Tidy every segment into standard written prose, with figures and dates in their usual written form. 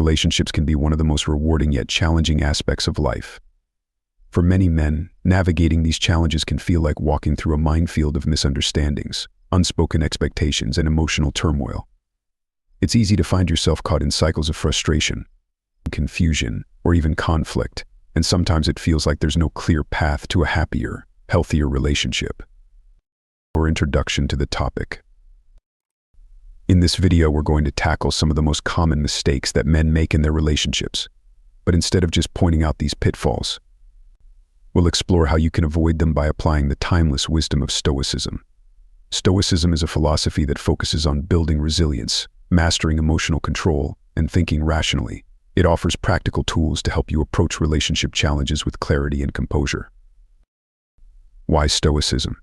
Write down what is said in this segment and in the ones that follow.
Relationships can be one of the most rewarding yet challenging aspects of life. For many men, navigating these challenges can feel like walking through a minefield of misunderstandings, unspoken expectations, and emotional turmoil. It's easy to find yourself caught in cycles of frustration, confusion, or even conflict, and sometimes it feels like there's no clear path to a happier, healthier relationship. Our introduction to the topic. In this video, we're going to tackle some of the most common mistakes that men make in their relationships. But instead of just pointing out these pitfalls, we'll explore how you can avoid them by applying the timeless wisdom of Stoicism. Stoicism is a philosophy that focuses on building resilience, mastering emotional control, and thinking rationally. It offers practical tools to help you approach relationship challenges with clarity and composure. Why Stoicism?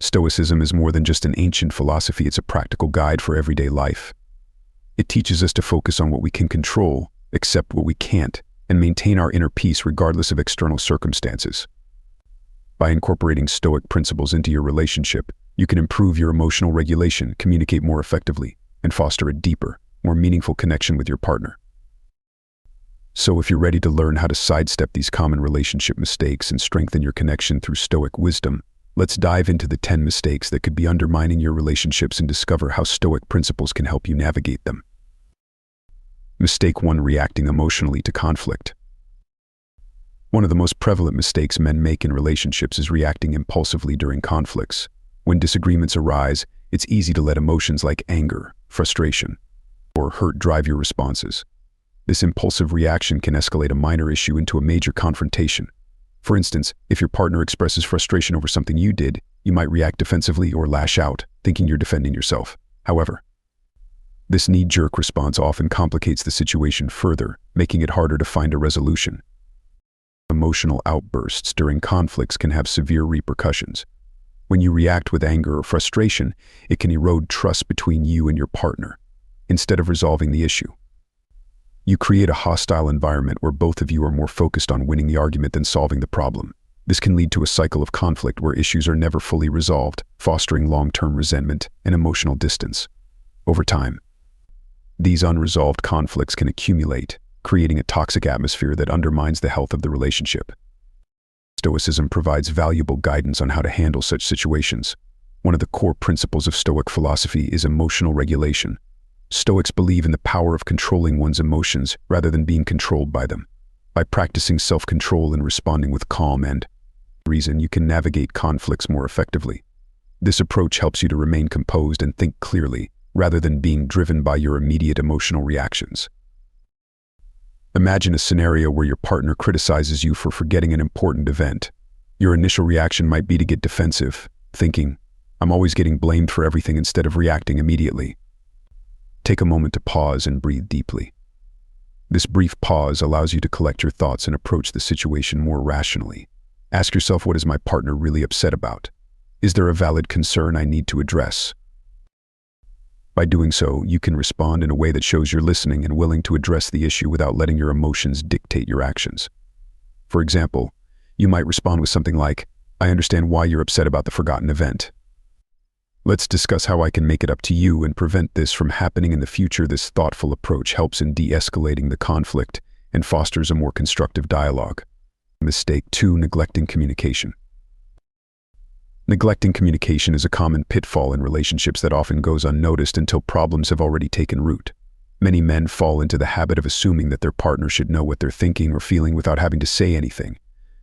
Stoicism is more than just an ancient philosophy, it's a practical guide for everyday life. It teaches us to focus on what we can control, accept what we can't, and maintain our inner peace regardless of external circumstances. By incorporating Stoic principles into your relationship, you can improve your emotional regulation, communicate more effectively, and foster a deeper, more meaningful connection with your partner. So if you're ready to learn how to sidestep these common relationship mistakes and strengthen your connection through Stoic wisdom, let's dive into the 10 mistakes that could be undermining your relationships and discover how Stoic principles can help you navigate them. Mistake 1: reacting emotionally to conflict. One of the most prevalent mistakes men make in relationships is reacting impulsively during conflicts. When disagreements arise, it's easy to let emotions like anger, frustration, or hurt drive your responses. This impulsive reaction can escalate a minor issue into a major confrontation. For instance, if your partner expresses frustration over something you did, you might react defensively or lash out, thinking you're defending yourself. However, this knee-jerk response often complicates the situation further, making it harder to find a resolution. Emotional outbursts during conflicts can have severe repercussions. When you react with anger or frustration, it can erode trust between you and your partner. Instead of resolving the issue, you create a hostile environment where both of you are more focused on winning the argument than solving the problem. This can lead to a cycle of conflict where issues are never fully resolved, fostering long-term resentment and emotional distance. Over time, these unresolved conflicts can accumulate, creating a toxic atmosphere that undermines the health of the relationship. Stoicism provides valuable guidance on how to handle such situations. One of the core principles of Stoic philosophy is emotional regulation. Stoics believe in the power of controlling one's emotions rather than being controlled by them. By practicing self-control and responding with calm and reason, you can navigate conflicts more effectively. This approach helps you to remain composed and think clearly, rather than being driven by your immediate emotional reactions. Imagine a scenario where your partner criticizes you for forgetting an important event. Your initial reaction might be to get defensive, thinking, "I'm always getting blamed for everything," instead of reacting immediately. Take a moment to pause and breathe deeply. This brief pause allows you to collect your thoughts and approach the situation more rationally. Ask yourself, what is my partner really upset about? Is there a valid concern I need to address? By doing so, you can respond in a way that shows you're listening and willing to address the issue without letting your emotions dictate your actions. For example, you might respond with something like, "I understand why you're upset about the forgotten event. Let's discuss how I can make it up to you and prevent this from happening in the future." This thoughtful approach helps in de-escalating the conflict and fosters a more constructive dialogue. Mistake 2: neglecting communication. Neglecting communication is a common pitfall in relationships that often goes unnoticed until problems have already taken root. Many men fall into the habit of assuming that their partner should know what they're thinking or feeling without having to say anything.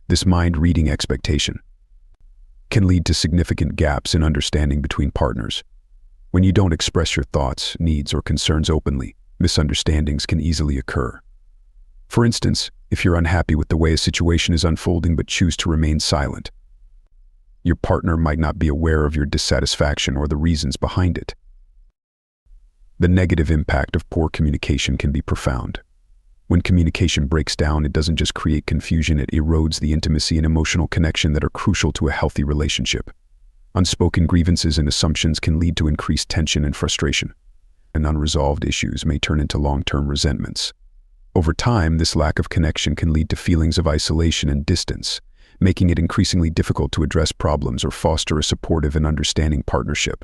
This mind-reading expectation can lead to significant gaps in understanding between partners. When you don't express your thoughts, needs, or concerns openly, misunderstandings can easily occur. For instance, if you're unhappy with the way a situation is unfolding but choose to remain silent, your partner might not be aware of your dissatisfaction or the reasons behind it. The negative impact of poor communication can be profound. When communication breaks down, it doesn't just create confusion, it erodes the intimacy and emotional connection that are crucial to a healthy relationship. Unspoken grievances and assumptions can lead to increased tension and frustration, and unresolved issues may turn into long-term resentments. Over time, this lack of connection can lead to feelings of isolation and distance, making it increasingly difficult to address problems or foster a supportive and understanding partnership.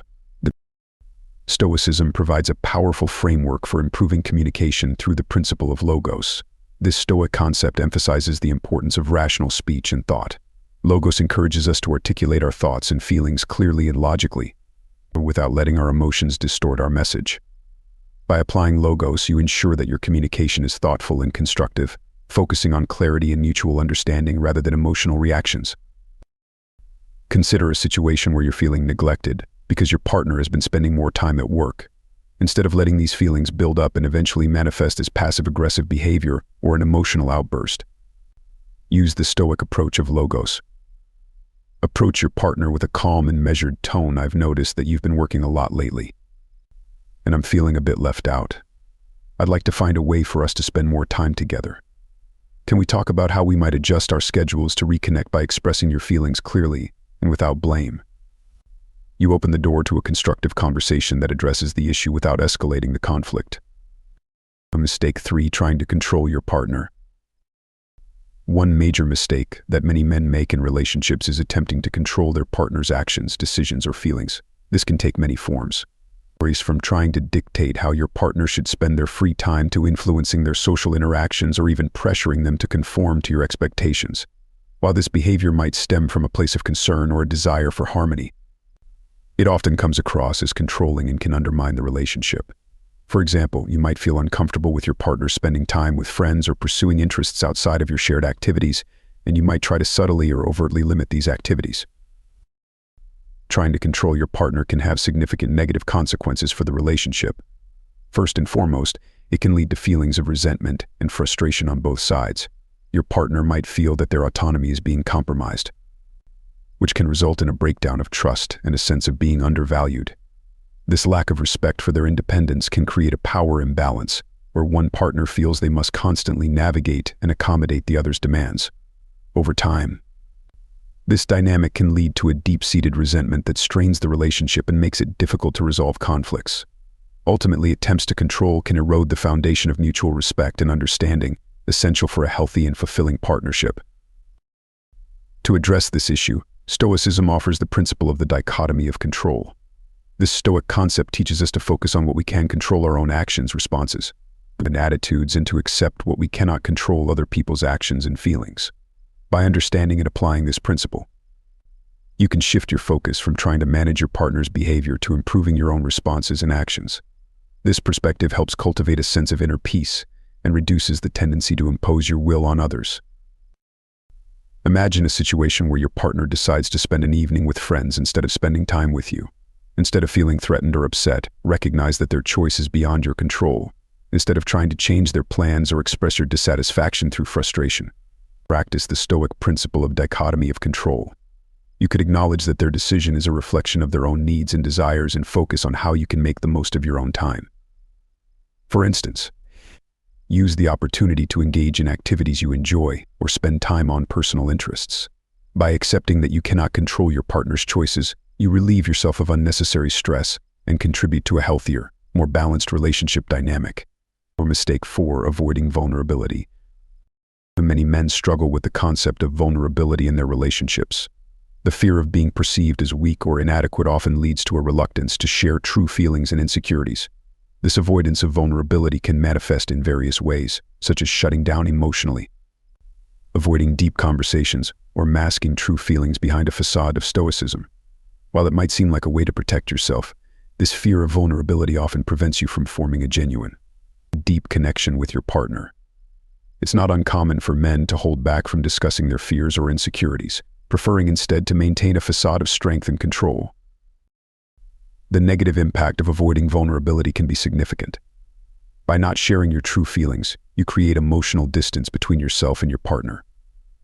Stoicism provides a powerful framework for improving communication through the principle of logos. This Stoic concept emphasizes the importance of rational speech and thought. Logos encourages us to articulate our thoughts and feelings clearly and logically, without letting our emotions distort our message. By applying logos, you ensure that your communication is thoughtful and constructive, focusing on clarity and mutual understanding rather than emotional reactions. Consider a situation where you're feeling neglected because your partner has been spending more time at work. Instead of letting these feelings build up and eventually manifest as passive-aggressive behavior or an emotional outburst, use the Stoic approach of logos. Approach your partner with a calm and measured tone. I've noticed that you've been working a lot lately, and I'm feeling a bit left out. I'd like to find a way for us to spend more time together. Can we talk about how we might adjust our schedules to reconnect by expressing your feelings clearly and without blame? You open the door to a constructive conversation that addresses the issue without escalating the conflict. Mistake 3: trying to control your partner. One major mistake that many men make in relationships is attempting to control their partner's actions, decisions, or feelings. This can take many forms. From trying to dictate how your partner should spend their free time to influencing their social interactions or even pressuring them to conform to your expectations. While this behavior might stem from a place of concern or a desire for harmony, it often comes across as controlling and can undermine the relationship. For example, you might feel uncomfortable with your partner spending time with friends or pursuing interests outside of your shared activities, and you might try to subtly or overtly limit these activities. Trying to control your partner can have significant negative consequences for the relationship. First and foremost, it can lead to feelings of resentment and frustration on both sides. Your partner might feel that their autonomy is being compromised, which can result in a breakdown of trust and a sense of being undervalued. This lack of respect for their independence can create a power imbalance, where one partner feels they must constantly navigate and accommodate the other's demands. Over time, this dynamic can lead to a deep-seated resentment that strains the relationship and makes it difficult to resolve conflicts. Ultimately, attempts to control can erode the foundation of mutual respect and understanding, essential for a healthy and fulfilling partnership. To address this issue, Stoicism offers the principle of the dichotomy of control. This Stoic concept teaches us to focus on what we can control, our own actions, responses, and attitudes, and to accept what we cannot control, other people's actions and feelings. By understanding and applying this principle, you can shift your focus from trying to manage your partner's behavior to improving your own responses and actions. This perspective helps cultivate a sense of inner peace and reduces the tendency to impose your will on others. Imagine a situation where your partner decides to spend an evening with friends instead of spending time with you. Instead of feeling threatened or upset, recognize that their choice is beyond your control. Instead of trying to change their plans or express your dissatisfaction through frustration, practice the Stoic principle of dichotomy of control. You could acknowledge that their decision is a reflection of their own needs and desires and focus on how you can make the most of your own time. For instance, use the opportunity to engage in activities you enjoy or spend time on personal interests. By accepting that you cannot control your partner's choices, you relieve yourself of unnecessary stress and contribute to a healthier, more balanced relationship dynamic. Or mistake 4: avoiding vulnerability. Many men struggle with the concept of vulnerability in their relationships. The fear of being perceived as weak or inadequate often leads to a reluctance to share true feelings and insecurities. This avoidance of vulnerability can manifest in various ways, such as shutting down emotionally, avoiding deep conversations, or masking true feelings behind a facade of stoicism. While it might seem like a way to protect yourself, this fear of vulnerability often prevents you from forming a genuine, deep connection with your partner. It's not uncommon for men to hold back from discussing their fears or insecurities, preferring instead to maintain a facade of strength and control. The negative impact of avoiding vulnerability can be significant. By not sharing your true feelings, you create emotional distance between yourself and your partner.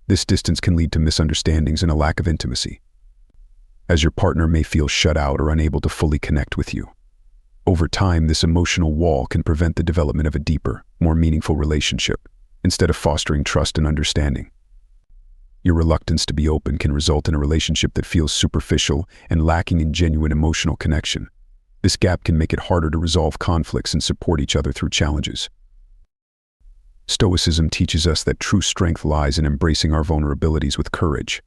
This distance can lead to misunderstandings and a lack of intimacy, as your partner may feel shut out or unable to fully connect with you. Over time, this emotional wall can prevent the development of a deeper, more meaningful relationship, instead of fostering trust and understanding. Your reluctance to be open can result in a relationship that feels superficial and lacking in genuine emotional connection. This gap can make it harder to resolve conflicts and support each other through challenges. Stoicism teaches us that true strength lies in embracing our vulnerabilities with courage.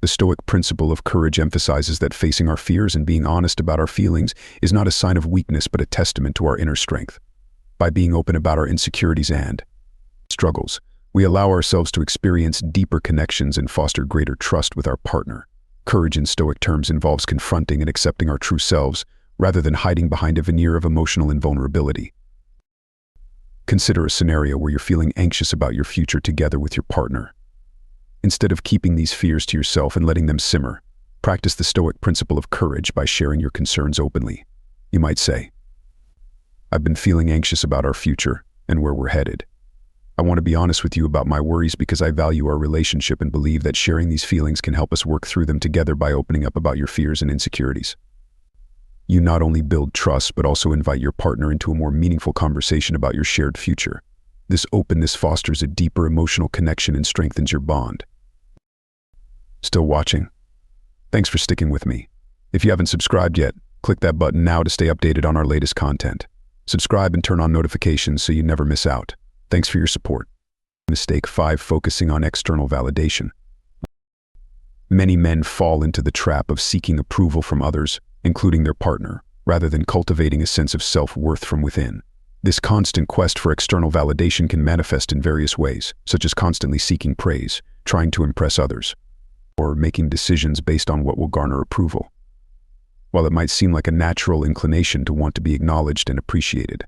The Stoic principle of courage emphasizes that facing our fears and being honest about our feelings is not a sign of weakness but a testament to our inner strength. By being open about our insecurities and struggles, we allow ourselves to experience deeper connections and foster greater trust with our partner. Courage in Stoic terms involves confronting and accepting our true selves, rather than hiding behind a veneer of emotional invulnerability. Consider a scenario where you're feeling anxious about your future together with your partner. Instead of keeping these fears to yourself and letting them simmer, practice the Stoic principle of courage by sharing your concerns openly. You might say, "I've been feeling anxious about our future and where we're headed. I want to be honest with you about my worries because I value our relationship and believe that sharing these feelings can help us work through them together by opening up about your fears and insecurities." You not only build trust but also invite your partner into a more meaningful conversation about your shared future. This openness fosters a deeper emotional connection and strengthens your bond. Still watching? Thanks for sticking with me. If you haven't subscribed yet, click that button now to stay updated on our latest content. Subscribe and turn on notifications so you never miss out. Thanks for your support. Mistake 5. Focusing on external validation. Many men fall into the trap of seeking approval from others, including their partner, rather than cultivating a sense of self-worth from within. This constant quest for external validation can manifest in various ways, such as constantly seeking praise, trying to impress others, or making decisions based on what will garner approval. While it might seem like a natural inclination to want to be acknowledged and appreciated,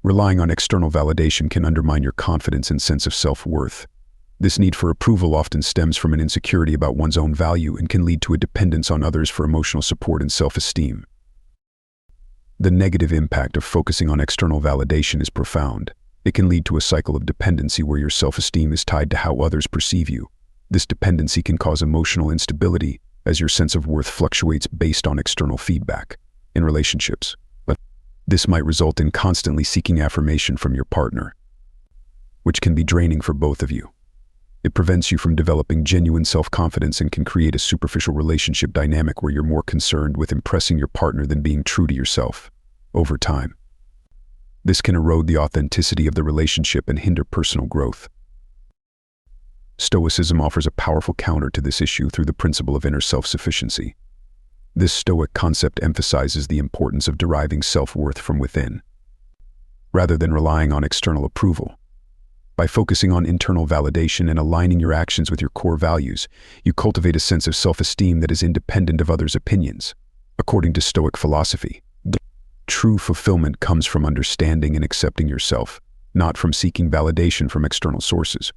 relying on external validation can undermine your confidence and sense of self-worth. This need for approval often stems from an insecurity about one's own value and can lead to a dependence on others for emotional support and self-esteem. The negative impact of focusing on external validation is profound. It can lead to a cycle of dependency where your self-esteem is tied to how others perceive you. This dependency can cause emotional instability, as your sense of worth fluctuates based on external feedback. In relationships, this might result in constantly seeking affirmation from your partner, which can be draining for both of you. It prevents you from developing genuine self-confidence and can create a superficial relationship dynamic where you're more concerned with impressing your partner than being true to yourself. Over time, this can erode the authenticity of the relationship and hinder personal growth. Stoicism offers a powerful counter to this issue through the principle of inner self-sufficiency. This Stoic concept emphasizes the importance of deriving self-worth from within, rather than relying on external approval. By focusing on internal validation and aligning your actions with your core values, you cultivate a sense of self-esteem that is independent of others' opinions. According to Stoic philosophy, true fulfillment comes from understanding and accepting yourself, not from seeking validation from external sources.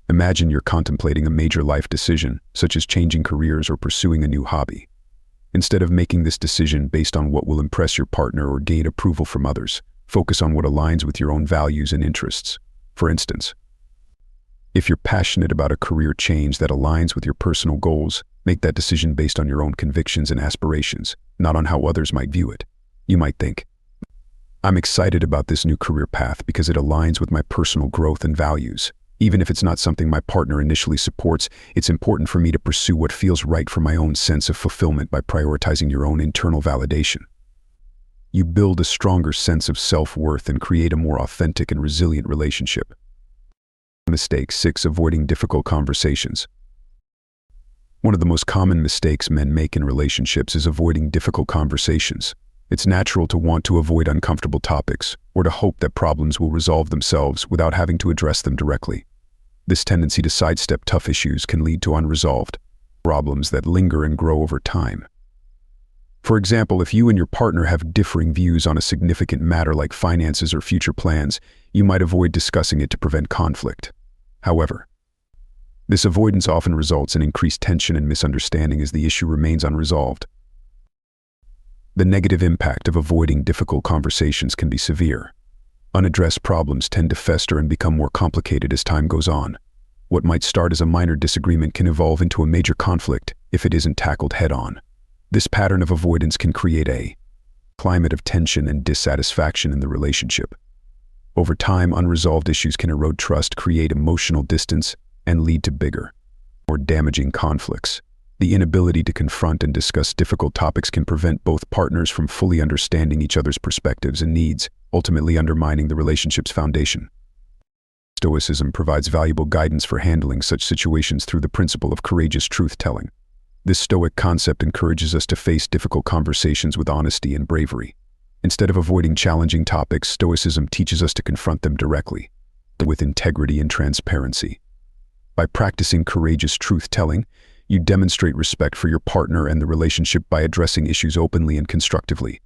Imagine you're contemplating a major life decision, such as changing careers or pursuing a new hobby. Instead of making this decision based on what will impress your partner or gain approval from others, focus on what aligns with your own values and interests. For instance, if you're passionate about a career change that aligns with your personal goals, make that decision based on your own convictions and aspirations, not on how others might view it. You might think, "I'm excited about this new career path because it aligns with my personal growth and values. Even if it's not something my partner initially supports, it's important for me to pursue what feels right for my own sense of fulfillment." By prioritizing your own internal validation, you build a stronger sense of self-worth and create a more authentic and resilient relationship. Mistake 6. Avoiding difficult conversations. One of the most common mistakes men make in relationships is avoiding difficult conversations. It's natural to want to avoid uncomfortable topics, or to hope that problems will resolve themselves without having to address them directly. This tendency to sidestep tough issues can lead to unresolved problems that linger and grow over time. For example, if you and your partner have differing views on a significant matter like finances or future plans, you might avoid discussing it to prevent conflict. However, this avoidance often results in increased tension and misunderstanding as the issue remains unresolved. The negative impact of avoiding difficult conversations can be severe. Unaddressed problems tend to fester and become more complicated as time goes on. What might start as a minor disagreement can evolve into a major conflict if it isn't tackled head-on. This pattern of avoidance can create a climate of tension and dissatisfaction in the relationship. Over time, unresolved issues can erode trust, create emotional distance, and lead to bigger, more damaging conflicts. The inability to confront and discuss difficult topics can prevent both partners from fully understanding each other's perspectives and needs, ultimately undermining the relationship's foundation. Stoicism provides valuable guidance for handling such situations through the principle of courageous truth-telling. This Stoic concept encourages us to face difficult conversations with honesty and bravery. Instead of avoiding challenging topics, Stoicism teaches us to confront them directly, with integrity and transparency. By practicing courageous truth-telling, you demonstrate respect for your partner and the relationship by addressing issues openly and constructively.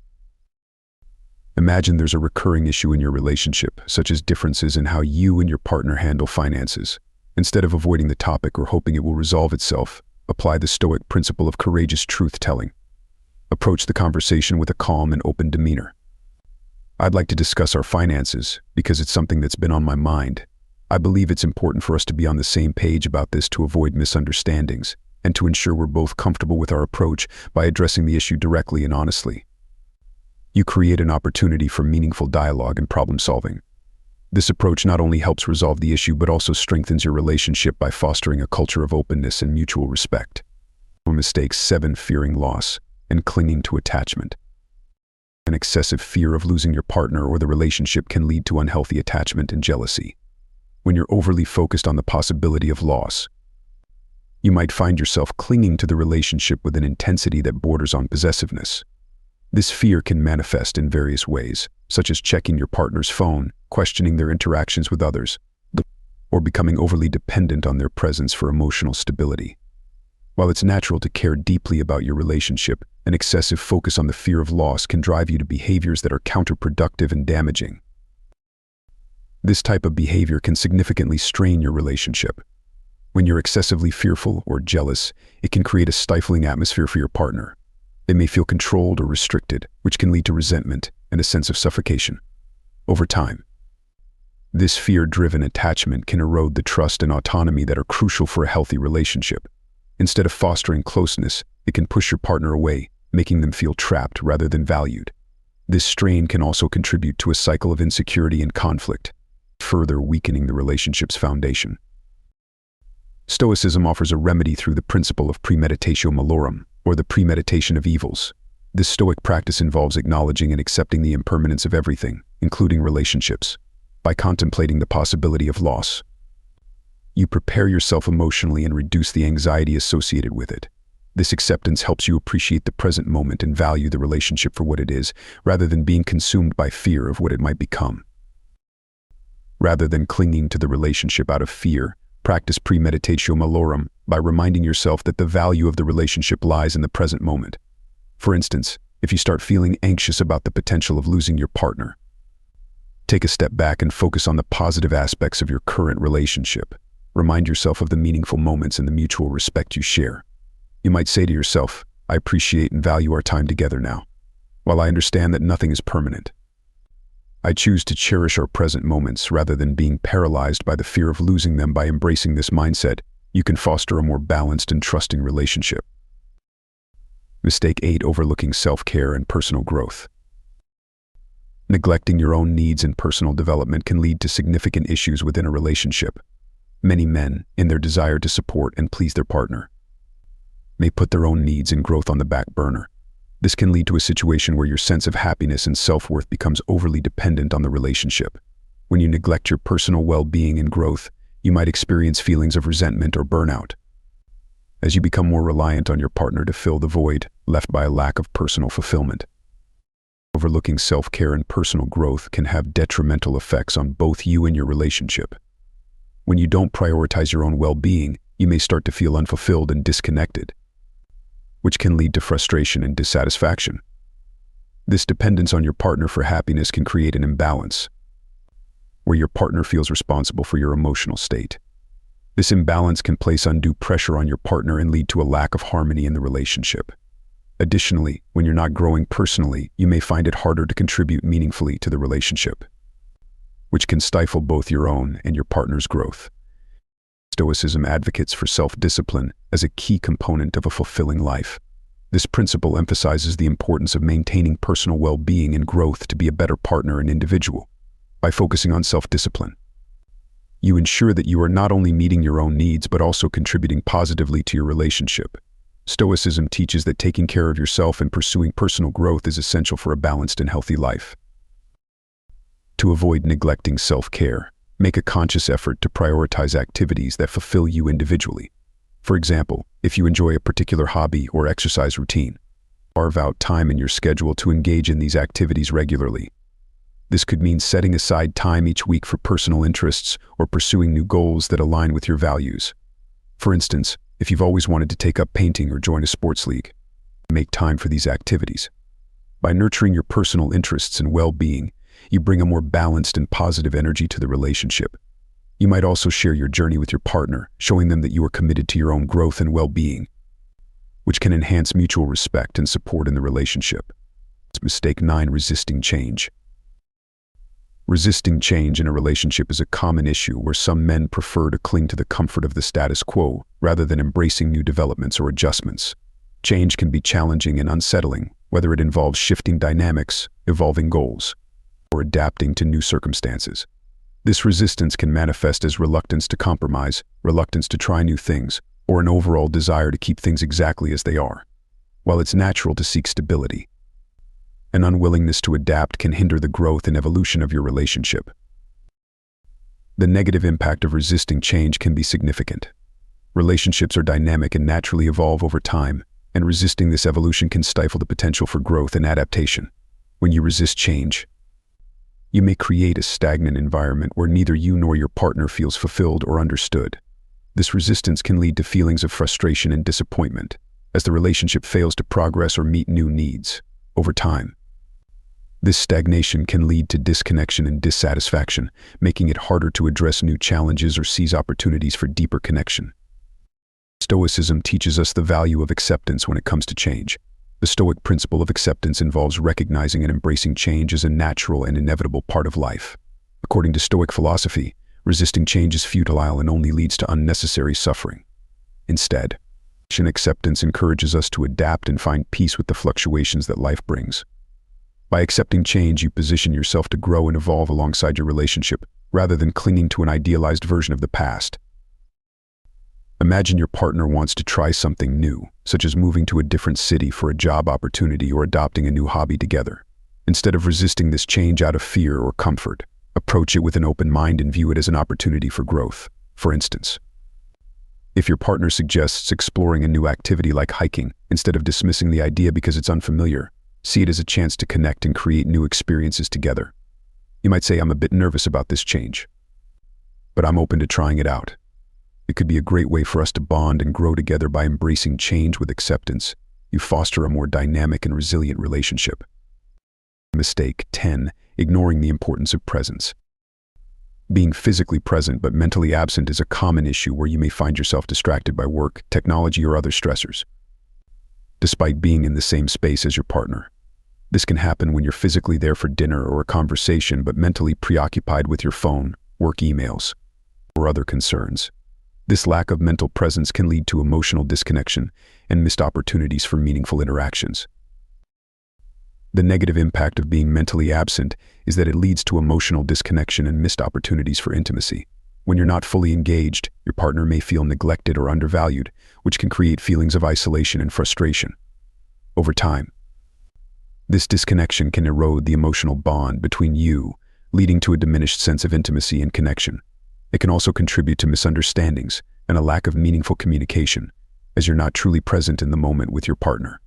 Imagine there's a recurring issue in your relationship, such as differences in how you and your partner handle finances. Instead of avoiding the topic or hoping it will resolve itself, apply the Stoic principle of courageous truth-telling. Approach the conversation with a calm and open demeanor. I'd like to discuss our finances because it's something that's been on my mind. I believe it's important for us to be on the same page about this to avoid misunderstandings and to ensure we're both comfortable with our approach by addressing the issue directly and honestly. You create an opportunity for meaningful dialogue and problem solving. This approach not only helps resolve the issue but also strengthens your relationship by fostering a culture of openness and mutual respect. Mistakes 7. Fearing loss and clinging to attachment. An excessive fear of losing your partner or the relationship can lead to unhealthy attachment and jealousy. When you're overly focused on the possibility of loss, you might find yourself clinging to the relationship with an intensity that borders on possessiveness. This fear can manifest in various ways, such as checking your partner's phone, questioning their interactions with others, or becoming overly dependent on their presence for emotional stability. While it's natural to care deeply about your relationship, an excessive focus on the fear of loss can drive you to behaviors that are counterproductive and damaging. This type of behavior can significantly strain your relationship. When you're excessively fearful or jealous, it can create a stifling atmosphere for your partner. They may feel controlled or restricted, which can lead to resentment and a sense of suffocation. Over time, this fear-driven attachment can erode the trust and autonomy that are crucial for a healthy relationship. Instead of fostering closeness, it can push your partner away, making them feel trapped rather than valued. This strain can also contribute to a cycle of insecurity and conflict, further weakening the relationship's foundation. Stoicism offers a remedy through the principle of premeditatio malorum, or the premeditation of evils. This Stoic practice involves acknowledging and accepting the impermanence of everything, including relationships. By contemplating the possibility of loss, you prepare yourself emotionally and reduce the anxiety associated with it. This acceptance helps you appreciate the present moment and value the relationship for what it is, rather than being consumed by fear of what it might become. Rather than clinging to the relationship out of fear, practice premeditatio malorum by reminding yourself that the value of the relationship lies in the present moment. For instance, if you start feeling anxious about the potential of losing your partner, take a step back and focus on the positive aspects of your current relationship. Remind yourself of the meaningful moments and the mutual respect you share. You might say to yourself, I appreciate and value our time together now. While I understand that nothing is permanent, I choose to cherish our present moments rather than being paralyzed by the fear of losing them. By embracing this mindset, you can foster a more balanced and trusting relationship. Mistake 8. Overlooking self-care and personal growth. Neglecting your own needs and personal development can lead to significant issues within a relationship. Many men, in their desire to support and please their partner, may put their own needs and growth on the back burner. This can lead to a situation where your sense of happiness and self-worth becomes overly dependent on the relationship. When you neglect your personal well-being and growth, you might experience feelings of resentment or burnout, as you become more reliant on your partner to fill the void left by a lack of personal fulfillment. Overlooking self-care and personal growth can have detrimental effects on both you and your relationship. When you don't prioritize your own well-being, you may start to feel unfulfilled and disconnected, which can lead to frustration and dissatisfaction. This dependence on your partner for happiness can create an imbalance, where your partner feels responsible for your emotional state. This imbalance can place undue pressure on your partner and lead to a lack of harmony in the relationship. Additionally, when you're not growing personally, you may find it harder to contribute meaningfully to the relationship, which can stifle both your own and your partner's growth. Stoicism advocates for self-discipline as a key component of a fulfilling life. This principle emphasizes the importance of maintaining personal well-being and growth to be a better partner and individual. By focusing on self-discipline, you ensure that you are not only meeting your own needs but also contributing positively to your relationship. Stoicism teaches that taking care of yourself and pursuing personal growth is essential for a balanced and healthy life. To avoid neglecting self-care, Make a conscious effort to prioritize activities that fulfill you individually. For example, if you enjoy a particular hobby or exercise routine, carve out time in your schedule to engage in these activities regularly. This could mean setting aside time each week for personal interests or pursuing new goals that align with your values. For instance, if you've always wanted to take up painting or join a sports league, make time for these activities. By nurturing your personal interests and well-being, you bring a more balanced and positive energy to the relationship. You might also share your journey with your partner, showing them that you are committed to your own growth and well-being, which can enhance mutual respect and support in the relationship. Mistake 9. Resisting change. Resisting change in a relationship is a common issue where some men prefer to cling to the comfort of the status quo rather than embracing new developments or adjustments. Change can be challenging and unsettling, whether it involves shifting dynamics, evolving goals, or adapting to new circumstances. This resistance can manifest as reluctance to compromise, reluctance to try new things, or an overall desire to keep things exactly as they are. While it's natural to seek stability, an unwillingness to adapt can hinder the growth and evolution of your relationship. The negative impact of resisting change can be significant. Relationships are dynamic and naturally evolve over time, and resisting this evolution can stifle the potential for growth and adaptation. When you resist change, you may create a stagnant environment where neither you nor your partner feels fulfilled or understood. This resistance can lead to feelings of frustration and disappointment, as the relationship fails to progress or meet new needs. Over time, this stagnation can lead to disconnection and dissatisfaction, making it harder to address new challenges or seize opportunities for deeper connection. Stoicism teaches us the value of acceptance when it comes to change. The Stoic principle of acceptance involves recognizing and embracing change as a natural and inevitable part of life. According to Stoic philosophy, resisting change is futile and only leads to unnecessary suffering. Instead, acceptance encourages us to adapt and find peace with the fluctuations that life brings. By accepting change, you position yourself to grow and evolve alongside your relationship, rather than clinging to an idealized version of the past. Imagine your partner wants to try something new, such as moving to a different city for a job opportunity or adopting a new hobby together. Instead of resisting this change out of fear or comfort, approach it with an open mind and view it as an opportunity for growth. For instance, if your partner suggests exploring a new activity like hiking, instead of dismissing the idea because it's unfamiliar, see it as a chance to connect and create new experiences together. You might say, "I'm a bit nervous about this change, but I'm open to trying it out. It could be a great way for us to bond and grow together." By embracing change with acceptance, you foster a more dynamic and resilient relationship. Mistake 10. Ignoring the importance of presence. Being physically present but mentally absent is a common issue where you may find yourself distracted by work, technology, or other stressors, despite being in the same space as your partner. This can happen when you're physically there for dinner or a conversation but mentally preoccupied with your phone, work emails, or other concerns. This lack of mental presence can lead to emotional disconnection and missed opportunities for meaningful interactions. The negative impact of being mentally absent is that it leads to emotional disconnection and missed opportunities for intimacy. When you're not fully engaged, your partner may feel neglected or undervalued, which can create feelings of isolation and frustration. Over time, this disconnection can erode the emotional bond between you, leading to a diminished sense of intimacy and connection. It can also contribute to misunderstandings and a lack of meaningful communication, as you're not truly present in the moment with your partner.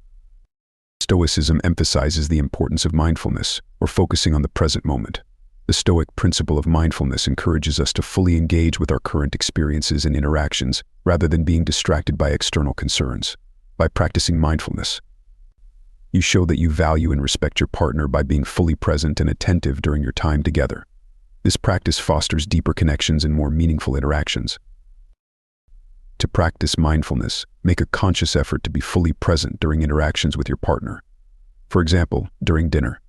Stoicism emphasizes the importance of mindfulness, or focusing on the present moment. The Stoic principle of mindfulness encourages us to fully engage with our current experiences and interactions, rather than being distracted by external concerns. By practicing mindfulness, you show that you value and respect your partner by being fully present and attentive during your time together. This practice fosters deeper connections and more meaningful interactions. To practice mindfulness, make a conscious effort to be fully present during interactions with your partner. For example, during dinner,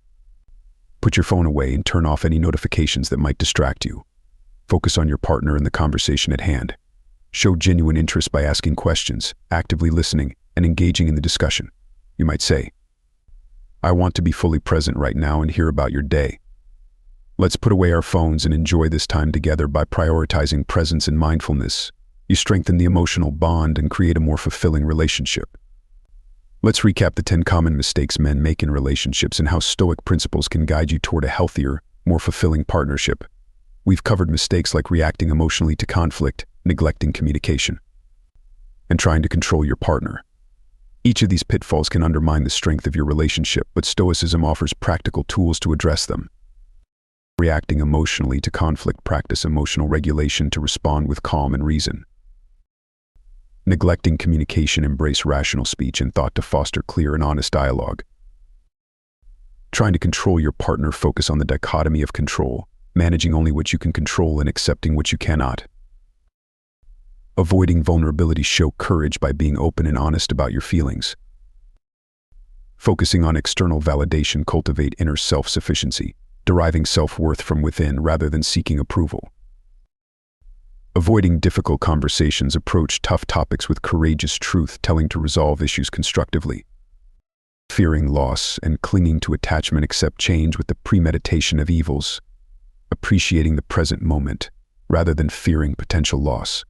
put your phone away and turn off any notifications that might distract you. Focus on your partner and the conversation at hand. Show genuine interest by asking questions, actively listening, and engaging in the discussion. You might say, "I want to be fully present right now and hear about your day. Let's put away our phones and enjoy this time together." By prioritizing presence and mindfulness, you strengthen the emotional bond and create a more fulfilling relationship. Let's recap the 10 common mistakes men make in relationships and how Stoic principles can guide you toward a healthier, more fulfilling partnership. We've covered mistakes like reacting emotionally to conflict, neglecting communication, and trying to control your partner. Each of these pitfalls can undermine the strength of your relationship, but Stoicism offers practical tools to address them. Reacting emotionally to conflict, practice emotional regulation to respond with calm and reason. Neglecting communication, embrace rational speech and thought to foster clear and honest dialogue. Trying to control your partner, focus on the dichotomy of control, managing only what you can control and accepting what you cannot. Avoiding vulnerability, show courage by being open and honest about your feelings. Focusing on external validation, cultivate inner self-sufficiency, deriving self-worth from within rather than seeking approval. Avoiding difficult conversations, approach tough topics with courageous truth-telling to resolve issues constructively. Fearing loss and clinging to attachment, accept change with the premeditation of evils, appreciating the present moment rather than fearing potential loss.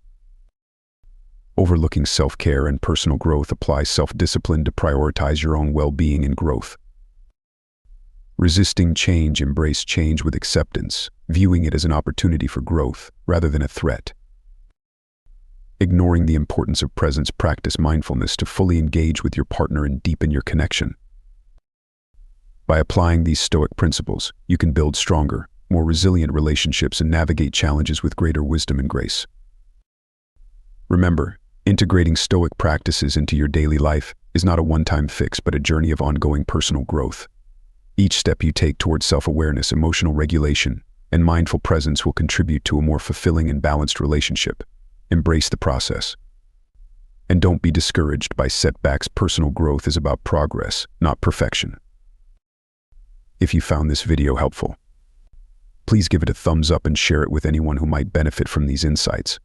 Overlooking self-care and personal growth, apply self-discipline to prioritize your own well-being and growth. Resisting change, embrace change with acceptance, viewing it as an opportunity for growth rather than a threat. Ignoring the importance of presence, practice mindfulness to fully engage with your partner and deepen your connection. By applying these Stoic principles, you can build stronger, more resilient relationships and navigate challenges with greater wisdom and grace. Remember, integrating Stoic practices into your daily life is not a one-time fix, but a journey of ongoing personal growth. Each step you take towards self-awareness, emotional regulation, and mindful presence will contribute to a more fulfilling and balanced relationship. Embrace the process. And don't be discouraged by setbacks. Personal growth is about progress, not perfection. If you found this video helpful, please give it a thumbs up and share it with anyone who might benefit from these insights.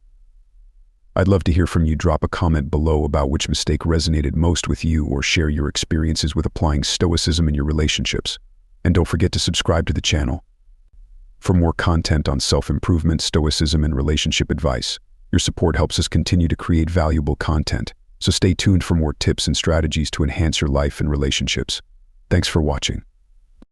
I'd love to hear from you. Drop a comment below about which mistake resonated most with you, or share your experiences with applying Stoicism in your relationships. And don't forget to subscribe to the channel for more content on self-improvement, Stoicism, and relationship advice. Your support helps us continue to create valuable content, so stay tuned for more tips and strategies to enhance your life and relationships. Thanks for watching.